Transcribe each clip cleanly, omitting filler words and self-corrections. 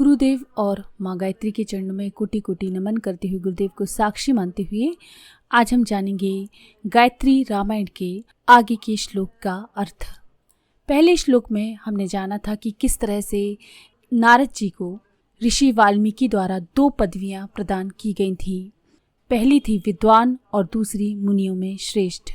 गुरुदेव और माँ गायत्री के चरणों में कोटि कोटि नमन करते हुए, गुरुदेव को साक्षी मानते हुए आज हम जानेंगे गायत्री रामायण के आगे के श्लोक का अर्थ। पहले श्लोक में हमने जाना था कि किस तरह से नारद जी को ऋषि वाल्मीकि द्वारा 2 पदवियां प्रदान की गई थी। पहली थी विद्वान और दूसरी मुनियों में श्रेष्ठ।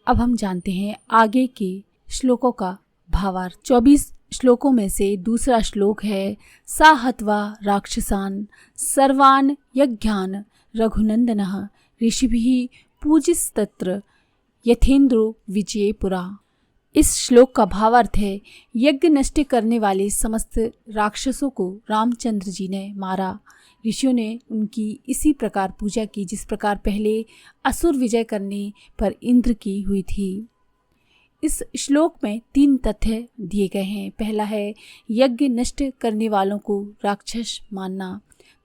अब हम जानते हैं आगे के श्लोकों का भावार्थ। 24 श्लोकों में से दूसरा श्लोक है सा हत्वा राक्षसान् सर्वान् यज्ञान् रघुनंदनः ऋषिभिः पूजिस्तत्र यथेन्द्रो विजये पुरा। इस श्लोक का भावार्थ है यज्ञ नष्ट करने वाले समस्त राक्षसों को रामचंद्र जी ने मारा। ऋषियों ने उनकी इसी प्रकार पूजा की जिस प्रकार पहले असुर विजय करने पर इंद्र की हुई थी। इस श्लोक में 3 तथ्य दिए गए हैं। पहला है यज्ञ नष्ट करने वालों को राक्षस मानना,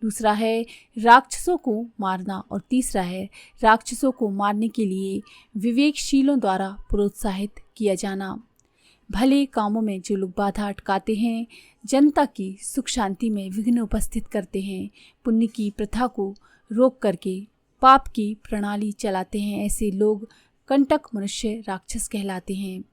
दूसरा है राक्षसों को मारना और तीसरा है राक्षसों को मारने के लिए विवेकशीलों द्वारा प्रोत्साहित किया जाना। भले कामों में जो लोग बाधा अटकाते हैं, जनता की सुख शांति में विघ्न उपस्थित करते हैं, पुण्य की प्रथा को रोक करके पाप की प्रणाली चलाते हैं, ऐसे लोग कंटक मनुष्य राक्षस कहलाते हैं।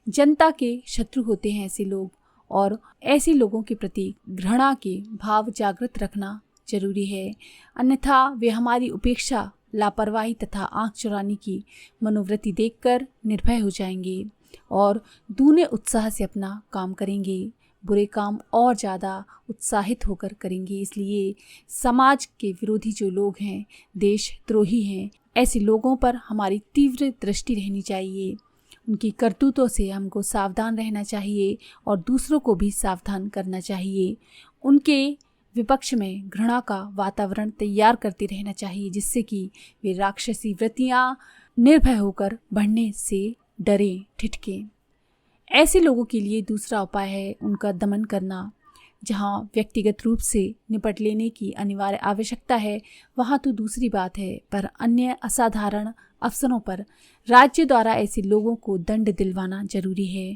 जनता के शत्रु होते हैं ऐसे लोग, और ऐसे लोगों के प्रति घृणा के भाव जागृत रखना जरूरी है, अन्यथा वे हमारी उपेक्षा, लापरवाही तथा आंख चुराने की मनोवृत्ति देखकर निर्भय हो जाएंगे और दूने उत्साह से अपना काम करेंगे, बुरे काम और ज़्यादा उत्साहित होकर करेंगे। इसलिए समाज के विरोधी जो लोग हैं, देशद्रोही हैं, ऐसे लोगों पर हमारी तीव्र दृष्टि रहनी चाहिए। उनकी करतूतों से हमको सावधान रहना चाहिए और दूसरों को भी सावधान करना चाहिए। उनके विपक्ष में घृणा का वातावरण तैयार करते रहना चाहिए, जिससे कि वे राक्षसी वृत्तियां निर्भय होकर बढ़ने से डरें, ठिठकें। ऐसे लोगों के लिए दूसरा उपाय है उनका दमन करना। जहाँ व्यक्तिगत रूप से निपट लेने की अनिवार्य आवश्यकता है वहाँ तो दूसरी बात है, पर अन्य असाधारण अवसरों पर राज्य द्वारा ऐसे लोगों को दंड दिलवाना जरूरी है।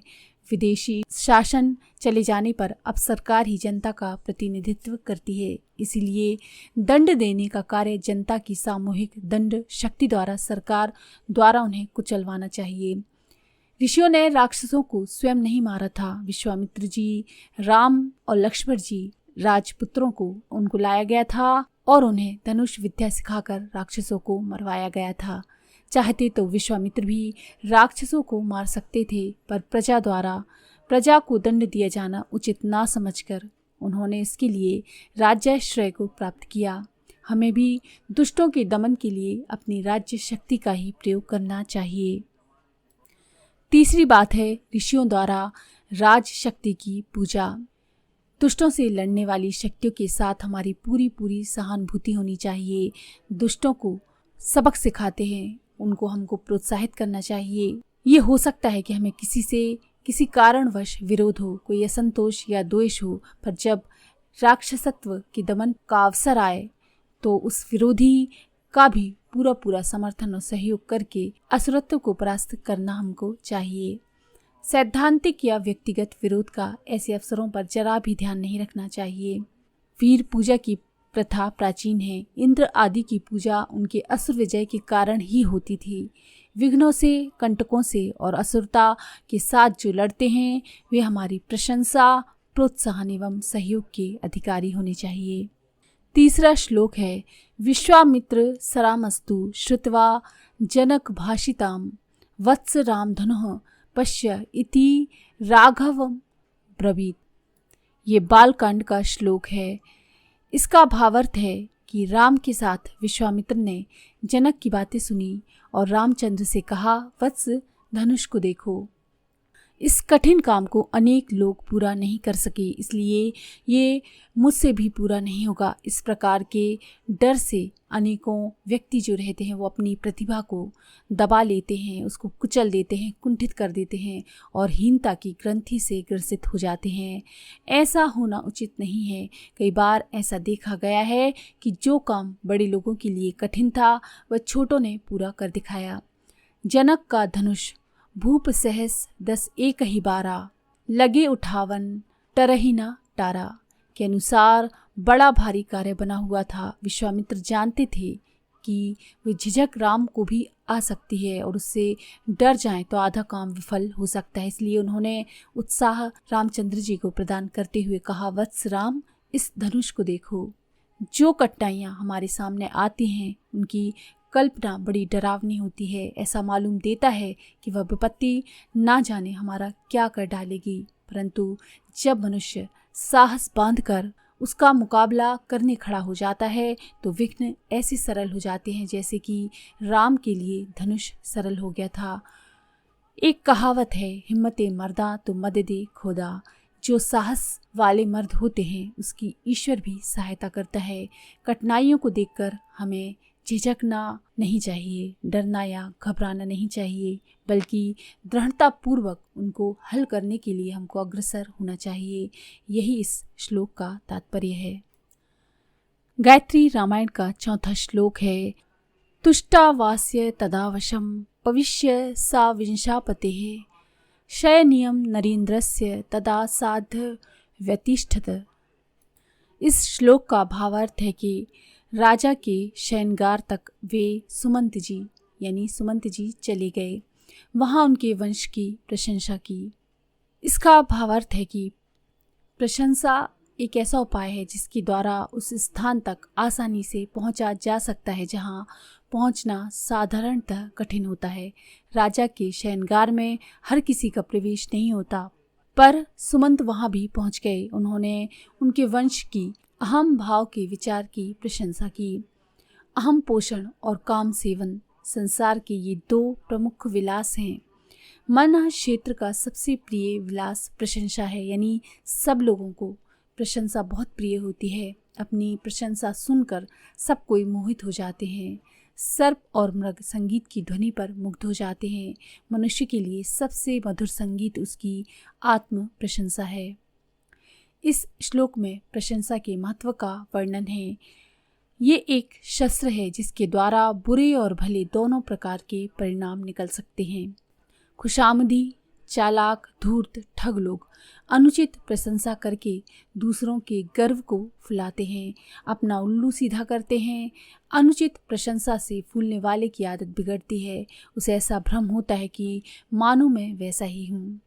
विदेशी शासन चले जाने पर अब सरकार ही जनता का प्रतिनिधित्व करती है, इसीलिए दंड देने का कार्य जनता की सामूहिक दंड शक्ति द्वारा सरकार द्वारा उन्हें कुचलवाना चाहिए। ऋषियों ने राक्षसों को स्वयं नहीं मारा था। विश्वामित्र जी, राम और लक्ष्मण जी राजपुत्रों को उनको लाया गया था और उन्हें धनुष विद्या सिखाकर राक्षसों को मरवाया गया था। चाहते तो विश्वामित्र भी राक्षसों को मार सकते थे, पर प्रजा द्वारा प्रजा को दंड दिया जाना उचित ना समझकर उन्होंने इसके लिए राज्याश्रय को प्राप्त किया। हमें भी दुष्टों के दमन के लिए अपनी राज्य शक्ति का ही प्रयोग करना चाहिए। तीसरी बात है ऋषियों द्वारा राज शक्ति की पूजा। दुष्टों से लड़ने वाली शक्तियों के साथ हमारी पूरी सहानुभूति होनी चाहिए। दुष्टों को सबक सिखाते हैं, उनको हमको प्रोत्साहित करना चाहिए। ये हो सकता है कि हमें किसी से किसी कारणवश विरोध हो, कोई असंतोष या द्वेष हो, पर जब राक्षसत्व के दमन का अवसर आए तो उस विरोधी का भी पूरा समर्थन और सहयोग करके असुरत्व को परास्त करना हमको चाहिए। सैद्धांतिक या व्यक्तिगत विरोध का ऐसे अवसरों पर जरा भी ध्यान नहीं रखना चाहिए। वीर पूजा की प्रथा प्राचीन है। इंद्र आदि की पूजा उनके असुर विजय के कारण ही होती थी। विघ्नों से, कंटकों से और असुरता के साथ जो लड़ते हैं वे हमारी प्रशंसा, प्रोत्साहन एवं सहयोग के अधिकारी होने चाहिए। तीसरा श्लोक है विश्वामित्र सरामस्तु श्रुत्वा जनक भाषिताम वत्स रामधनुः पश्य इति राघवम ब्रवीत। ये बालकांड का श्लोक है। इसका भावार्थ है कि राम के साथ विश्वामित्र ने जनक की बातें सुनी और रामचंद्र से कहा, वत्स धनुष को देखो। इस कठिन काम को अनेक लोग पूरा नहीं कर सके, इसलिए ये मुझसे भी पूरा नहीं होगा। इस प्रकार के डर से अनेकों व्यक्ति जो रहते हैं वो अपनी प्रतिभा को दबा लेते हैं, उसको कुचल देते हैं, कुंठित कर देते हैं और हीनता की ग्रंथि से ग्रसित हो जाते हैं। ऐसा होना उचित नहीं है। कई बार ऐसा देखा गया है कि जो काम बड़े लोगों के लिए कठिन था वह छोटों ने पूरा कर दिखाया। जनक का धनुष भूप सहस 10 एक ही बारा, लगे उठावन टरही न टारा। के अनुसार बड़ा भारी कार्य बना हुआ था। विश्वामित्र जानते थे कि वे झिझक राम को भी आ सकती है और उससे डर जाएं तो आधा काम विफल हो सकता है। इसलिए उन्होंने उत्साह रामचंद्र जी को प्रदान करते हुए कहा, वत्स राम, इस धनुष को देखो। जो कठिनाइयाँ हमारे सामने आती हैं उनकी कल्पना बड़ी डरावनी होती है। ऐसा मालूम देता है कि वह विपत्ति ना जाने हमारा क्या कर डालेगी, परंतु जब मनुष्य साहस बांधकर उसका मुकाबला करने खड़ा हो जाता है तो विघ्न ऐसे सरल हो जाते हैं जैसे कि राम के लिए धनुष सरल हो गया था। एक कहावत है, हिम्मते मर्दा तो मददे खुदा। जो साहस वाले मर्द होते हैं उसकी ईश्वर भी सहायता करता है। कठिनाइयों को देखकर हमें झिझकना नहीं चाहिए, डरना या घबराना नहीं चाहिए, बल्कि दृढ़तापूर्वक उनको हल करने के लिए हमको अग्रसर होना चाहिए। यही इस श्लोक का तात्पर्य है। गायत्री रामायण का चौथा श्लोक है, तुष्टावास्य तदावशम पविष्य सा विंशापतेः शयनियम नरेंद्रस्य तदा साध व्यतिष्ठत। इस श्लोक का भावार्थ है कि राजा के शयनगार तक वे सुमंत जी यानी सुमंत जी चले गए, वहाँ उनके वंश की प्रशंसा की। इसका भावार्थ है कि प्रशंसा एक ऐसा उपाय है जिसके द्वारा उस स्थान तक आसानी से पहुंचा जा सकता है जहां पहुंचना साधारणतः कठिन होता है। राजा के शयनगार में हर किसी का प्रवेश नहीं होता, पर सुमंत वहां भी पहुंच गए। उन्होंने उनके वंश की अहम भाव के विचार की प्रशंसा की। अहम पोषण और काम सेवन संसार के ये दो प्रमुख विलास हैं। मन क्षेत्र का सबसे प्रिय विलास प्रशंसा है, यानी सब लोगों को प्रशंसा बहुत प्रिय होती है। अपनी प्रशंसा सुनकर सब कोई मोहित हो जाते हैं। सर्प और मृग संगीत की ध्वनि पर मुग्ध हो जाते हैं। मनुष्य के लिए सबसे मधुर संगीत उसकी आत्म प्रशंसा है। इस श्लोक में प्रशंसा के महत्व का वर्णन है। ये एक शस्त्र है जिसके द्वारा बुरे और भले दोनों प्रकार के परिणाम निकल सकते हैं। खुशामदी, चालाक, धूर्त, ठग लोग अनुचित प्रशंसा करके दूसरों के गर्व को फुलाते हैं, अपना उल्लू सीधा करते हैं। अनुचित प्रशंसा से फूलने वाले की आदत बिगड़ती है। उसे ऐसा भ्रम होता है कि मानो मैं वैसा ही हूँ।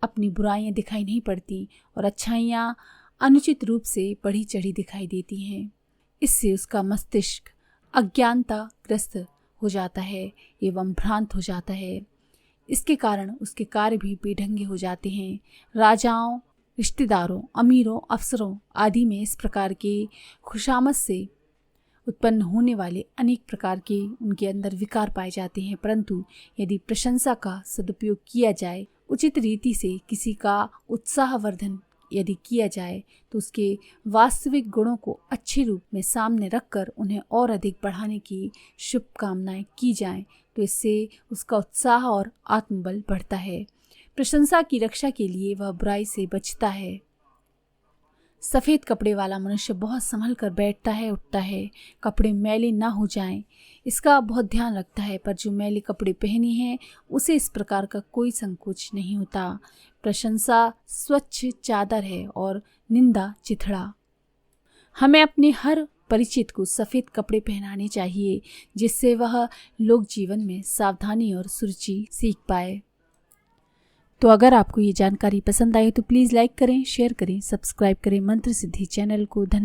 अपनी बुराइयां दिखाई नहीं पड़ती और अच्छाइयाँ अनुचित रूप से बढ़ी चढ़ी दिखाई देती हैं। इससे उसका मस्तिष्क अज्ञानताग्रस्त हो जाता है एवं भ्रांत हो जाता है। इसके कारण उसके कार्य भी बेढंगे हो जाते हैं। राजाओं, रिश्तेदारों, अमीरों, अफसरों आदि में इस प्रकार के खुशामद से उत्पन्न होने वाले अनेक प्रकार के उनके अंदर विकार पाए जाते हैं। परंतु यदि प्रशंसा का सदुपयोग किया जाए, उचित रीति से किसी का उत्साहवर्धन यदि किया जाए, तो उसके वास्तविक गुणों को अच्छे रूप में सामने रखकर उन्हें और अधिक बढ़ाने की शुभकामनाएं की जाएं, तो इससे उसका उत्साह और आत्मबल बढ़ता है। प्रशंसा की रक्षा के लिए वह बुराई से बचता है। सफ़ेद कपड़े वाला मनुष्य बहुत संभल कर बैठता है, उठता है, कपड़े मैले ना हो जाएं, इसका बहुत ध्यान रखता है। पर जो मैले कपड़े पहने हैं उसे इस प्रकार का कोई संकोच नहीं होता। प्रशंसा स्वच्छ चादर है और निंदा चिथड़ा। हमें अपने हर परिचित को सफ़ेद कपड़े पहनाने चाहिए, जिससे वह लोक जीवन में सावधानी और सुरुचि सीख पाए। तो अगर आपको ये जानकारी पसंद आई तो प्लीज़ लाइक करें, शेयर करें, सब्सक्राइब करें मंत्र सिद्धि चैनल को। धन्यवाद।